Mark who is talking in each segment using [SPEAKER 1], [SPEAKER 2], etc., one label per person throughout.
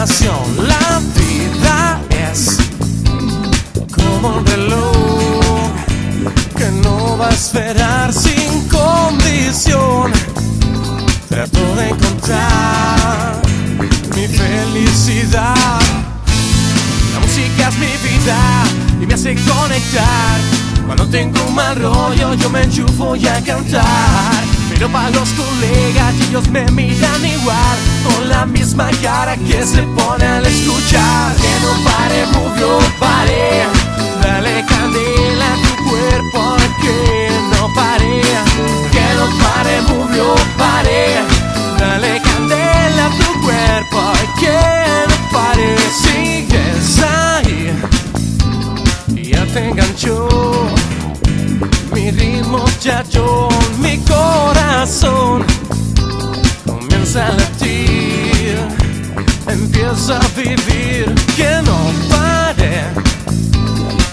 [SPEAKER 1] pasión. La vida es como un reloj que no va a esperar sin condición. Trato de encontrar mi felicidad. La música es mi vida y me hace conectar. Cuando tengo un mal rollo yo me enchufo y a cantar. Pero para los colegas ellos me miran igual, con la misma cara que se pone al escuchar. Que no pare, move your body, dale candela a tu cuerpo. Que no pare, move your body, dale candela a tu cuerpo. Que no pare, sigues ahí y ya te enganchó mi ritmo, chacho, mi corazón comienza a latir, empieza a vivir. Que no pare,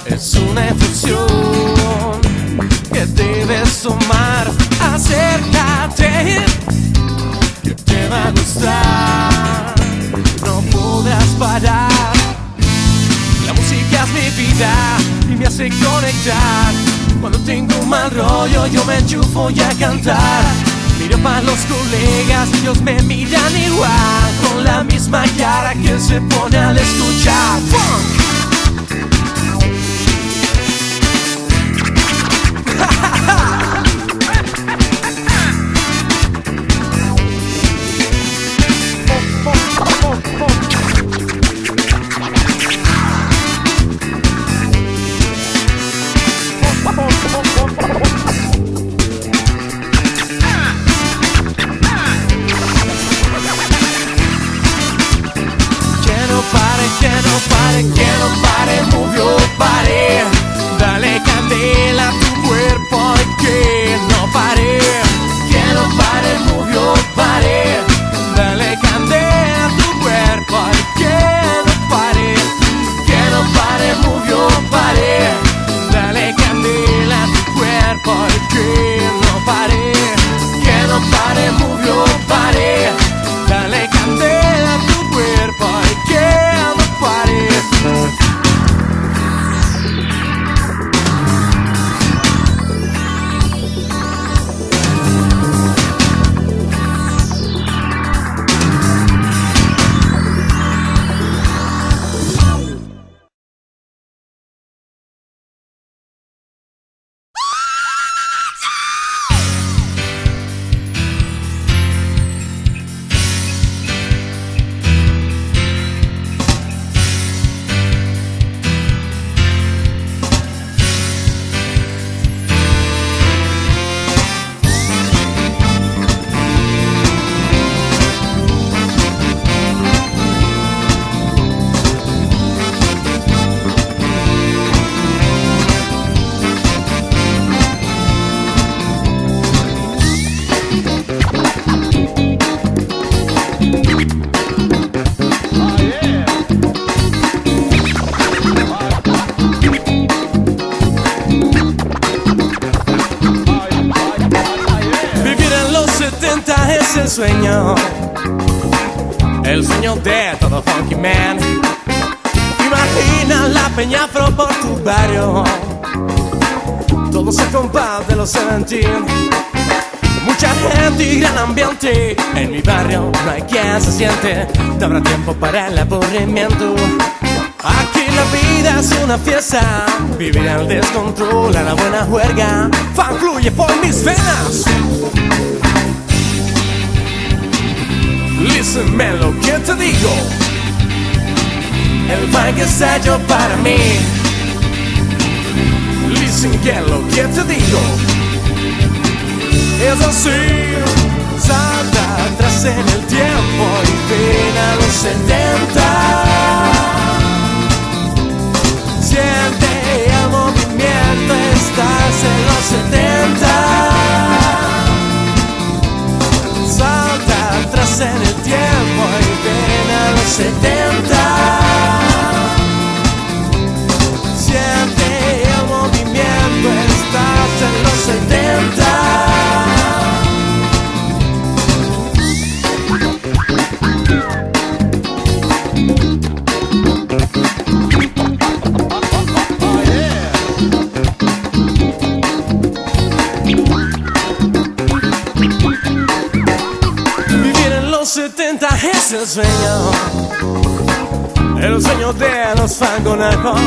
[SPEAKER 1] es una infusión que debes tomar. Acércate, que te va a gustar, no podrás parar. La música es mi vida y me hace conectar. Cuando tengo un mal rollo yo me enchufo y a cantar. Miro para los colegas, ellos me miran igual, con la misma cara que se pone al escuchar. Que no pare, move your body, dale candela a tu cuerpo. Que no pare, move your body, dale candela a tu cuerpo. Que no pare, move your body, dale candela a tu cuerpo. Que no pare, move your body, dale candela a tu cuerpo. Que no pare. Es el sueño de todo funky man. Imagina la peña afro por tu barrio, todos al compás de los 17. Mucha gente y gran ambiente. En mi barrio no hay quien se siente, no habrá tiempo para el aburrimiento. Aquí la vida es una fiesta, vivir el descontrol a la buena juerga. Fan fluye por mis venas. Lícenme lo que te digo, el funk está hecho para mí. Listen que lo que te digo es así. Salta atrás en el tiempo y ven a los 70. Siente el movimiento, estás en los 70. Salta atrás en el tiempo y ven a los 70. Siente el movimiento, estás en los 70. el sueño de los fangonejos.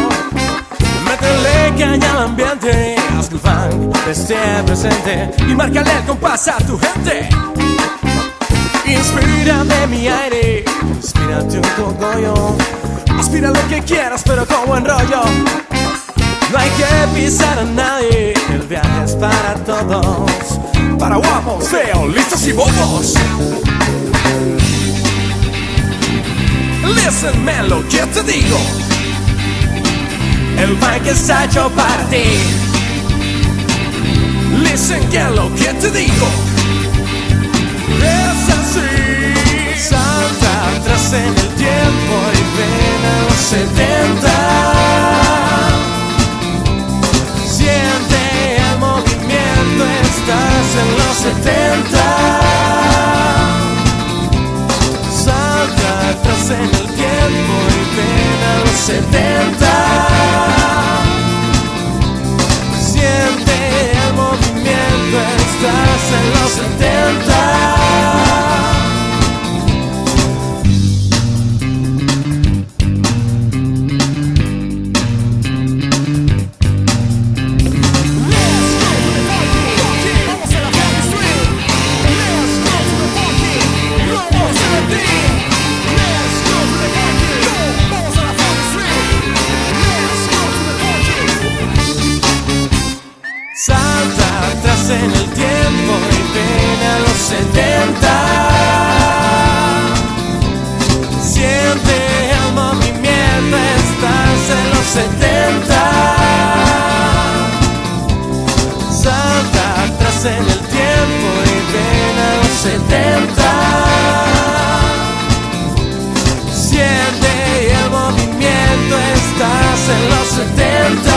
[SPEAKER 1] Métele caña al ambiente, haz que el funk esté presente y márcale el compás a tu gente. Inspira de mi aire, inspírate un cogollo. Aspira lo que quieras, pero con buen rollo. No hay que pisar a nadie, el viaje es para todos. Para guapos, feos, listos y bobos. Listen, man, lo que te digo. El funk está hecho para ti. Listen, que lo que te digo. Es así. Salta atrás en el tiempo y ven a los 70. Siente el movimiento, estás en los 70. Salta atrás en el tiempo y ven a los 70. Siente el movimiento, estás en los 70. Salta atrás en el tiempo y ven a los 70. Siente el movimiento, estás en los 70. Salta atrás en el tiempo y ven a los 70. Siente el movimiento, estás en los 70.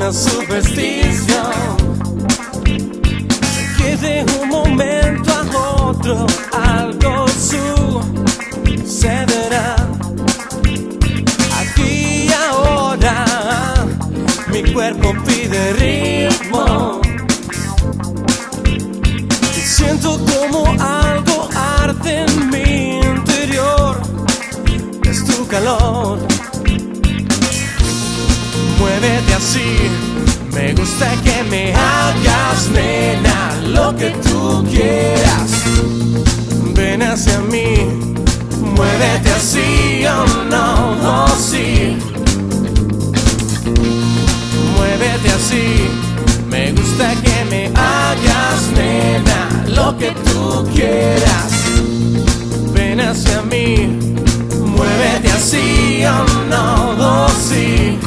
[SPEAKER 1] Superstición que de un momento a otro algo sucederá. Aquí y ahora mi cuerpo pide ritmo y siento como algo arde en mi interior. Es tu calor. Muévete así, me gusta que me hagas, nena, lo que tú quieras. Ven hacia mí, muévete así, oh no, oh sí. Muévete así, me gusta que me hagas, nena, lo que tú quieras. Ven hacia mí, muévete así, oh no, oh sí.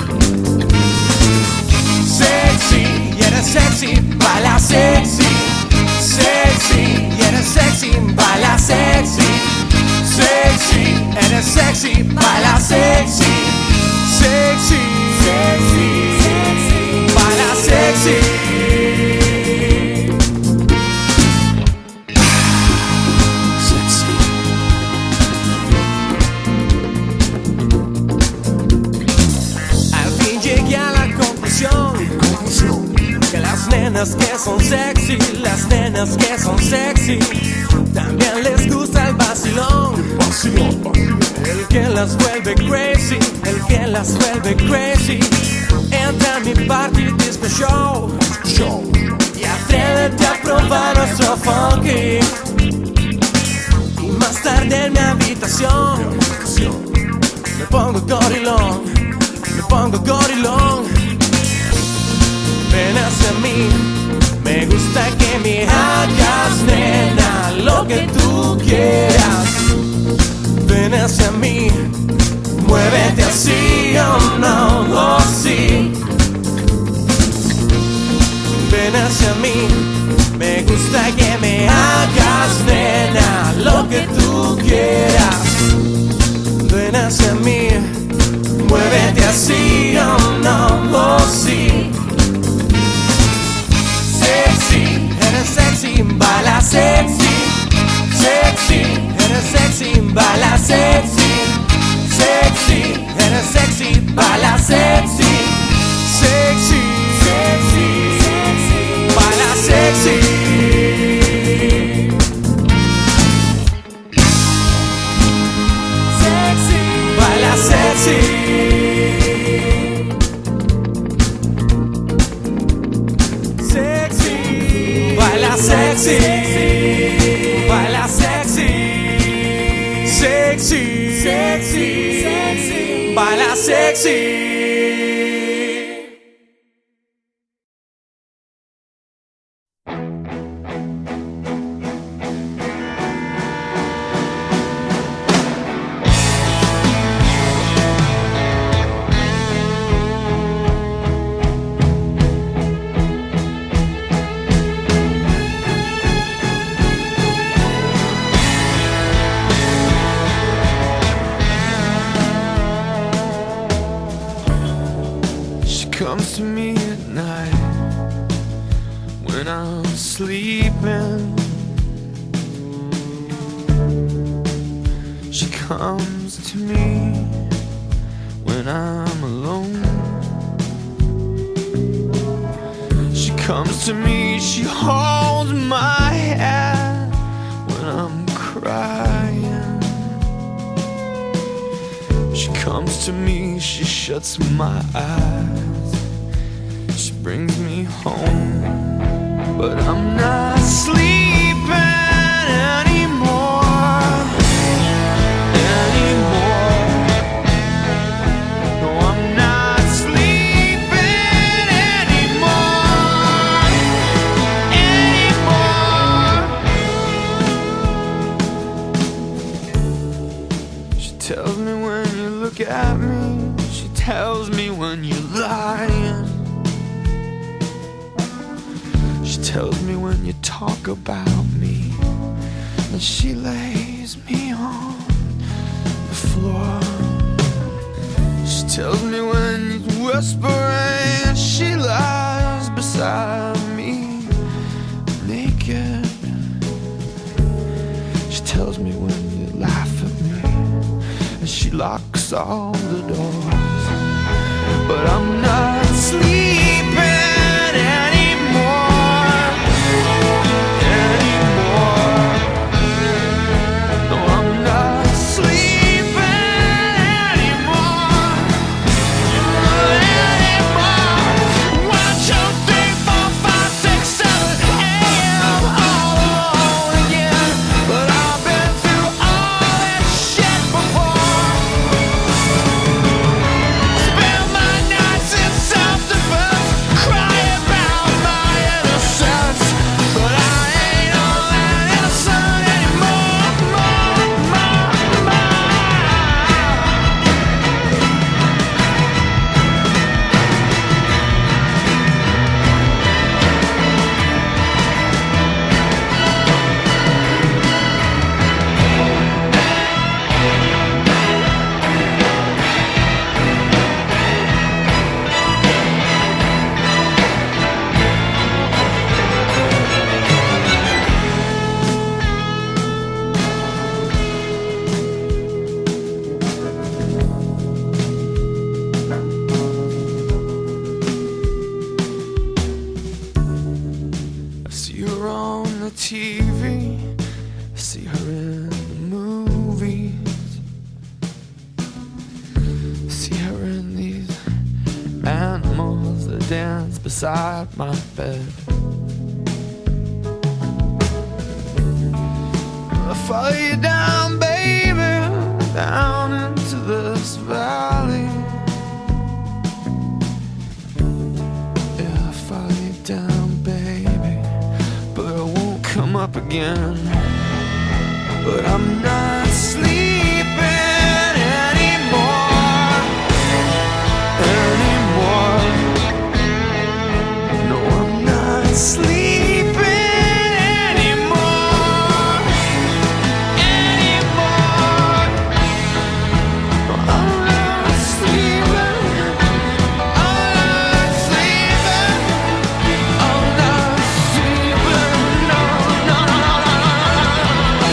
[SPEAKER 1] Sexy, y eres sexy, baila sexy. Sexy, y eres sexy, baila sexy. Sexy, eres sexy, baila sexy. Sexy, sexy, baila sexy. Al fin llegué a la conclusión nenas que son sexy, las nenas que son sexy, también les gusta el vacilón. El que las vuelve crazy, el que las vuelve crazy. Entra a mi party disco show y atrévete a probar nuestro funky. Y más tarde en mi habitación me pongo gorilón, me pongo gorilón. Ven hacia mí, me gusta que me hagas, nena, lo que tú quieras. Ven hacia mí, muévete así, oh no, oh sí. Ven hacia mí, me gusta que me hagas, nena, lo que tú quieras. Ven hacia mí, muévete así, oh no, oh sí. Sexy, eres sexy, baila sexy. Sexy, eres sexy, baila sexy. Sexy, eres sexy, baila sexy. Sexy, sexy, sexy, baila sexy. Sexy, baila sexy. Sexy, baila sexy. Baila sexy. Sexy, sexy, sexy, baila sexy.
[SPEAKER 2] Comes to me at night when I'm sleeping. She comes to me when I'm alone. She comes to me, she holds my hand when I'm crying. She comes to me, she shuts my eyes. She brings me home, but I'm not sleeping anymore. No, I'm not sleeping anymore. She tells me when you look at me. She tells me when you're lying. She tells me when you talk about me, and she lays me on the floor. She tells me when you're whispering, and she lies beside me naked. She tells me when you laugh at me, and she locks all the doors. But I'm not sleeping self-defense. I see her on the TV, I see her in the movies, I see her in these animals that dance beside my bed. I follow you down, baby, down into this valley. Yeah, I follow you down, baby, but I won't come up again. But I'm not sleeping anymore. No, I'm not sleeping anymore. No, I'm not sleeping. I'm not sleeping. I'm not sleeping. No, no, no, no, no, no.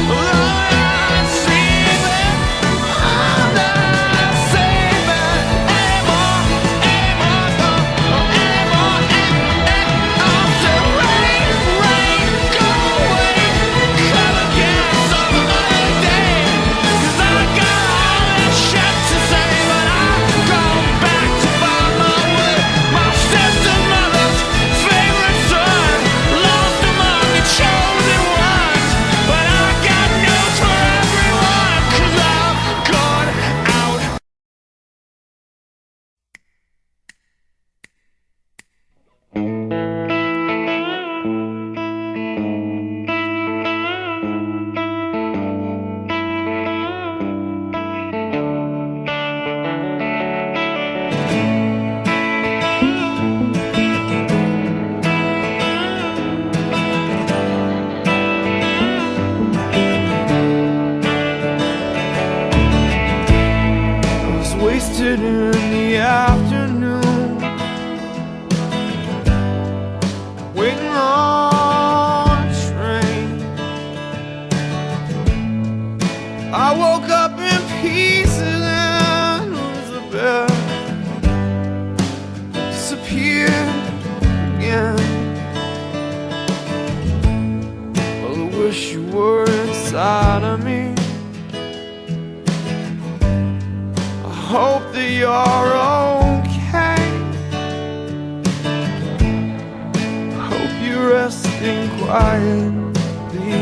[SPEAKER 2] I'm not sleeping. I'm not sleeping anymore, anymore, I'll say rain, rain, go away, come again some other day. 'Cause I got all this shit to say, but I'll go back to buy my way. My sister, mother's favorite son, lost among the chosen ones. But I got news for everyone, 'cause I've gone out. I was wasted in the afternoon, waiting on a train. I woke up in pieces and Elizabeth disappeared again. Well, I wish you were inside of me. I hope that you're okay. I hope you're resting quietly.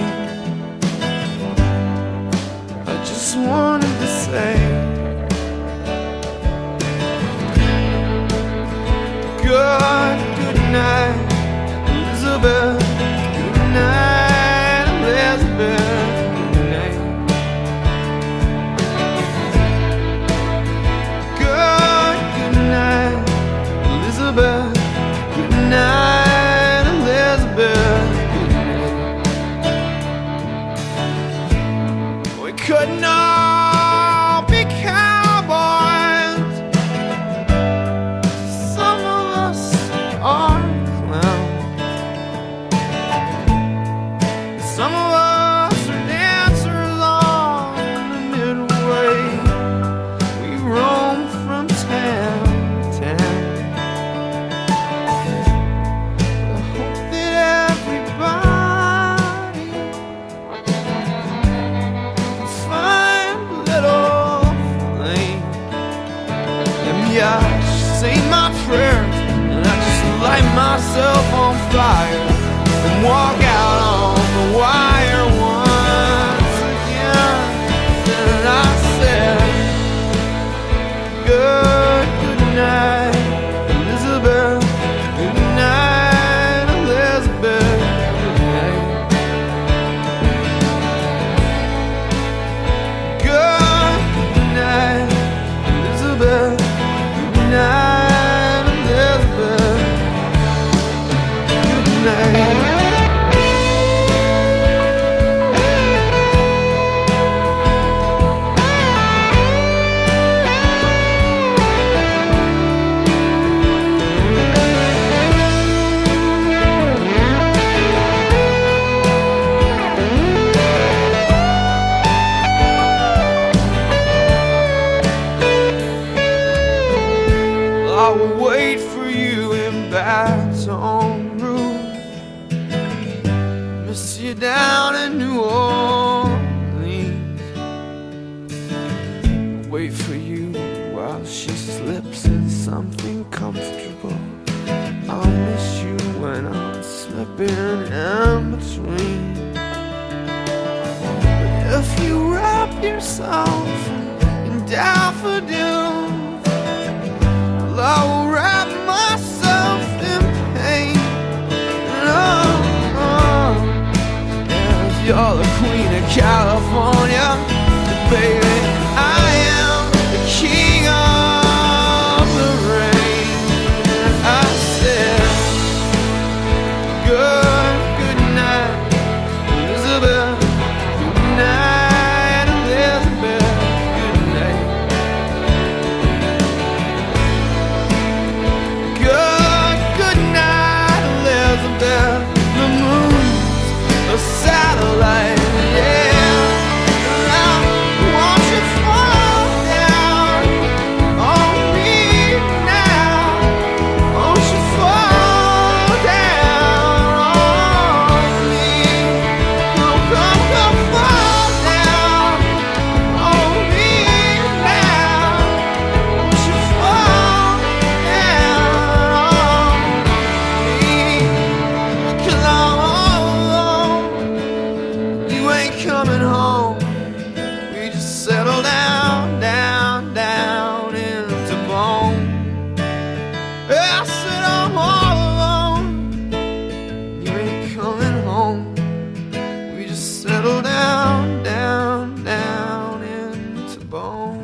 [SPEAKER 2] I just wanted to say good night, Elizabeth. Good night, Elizabeth. Good night. Good night, Elizabeth. Good night, Elizabeth. Good night. We couldn't all be cowboys. Some of us are clowns. Some of us are dancers on the midway. We roam from town to town. I hope that everybody can find a little flame. And me, I just say my prayers, and I just light myself on fire and walk out on the wire once again. And I said, good night, Elizabeth. Good night, Elizabeth. Good night. Good night, Elizabeth. Good night, Elizabeth. Good night. I will wait for you in Baton Rouge. you down in New Orleans. Wait for you while she slips in something comfortable. I'll miss you when I'm slipping in between. But if you wrap yourself in daffodils, well, I will wrap myself in pain. Yes, you're the queen of California, baby. I am the king of the rain. I said, good night, Elizabeth. Good night, Elizabeth. Good night. Good night, Elizabeth. The moon's a satellite, yeah. Now, won't you fall down on me now? Won't you fall down on me? Come fall down on me now. Won't you fall down on me? 'Cause I'm all alone. You ain't coming home. We just settle down, down, down into bone. I said I'm all alone. You ain't coming home. We just settle down, down, down into bone.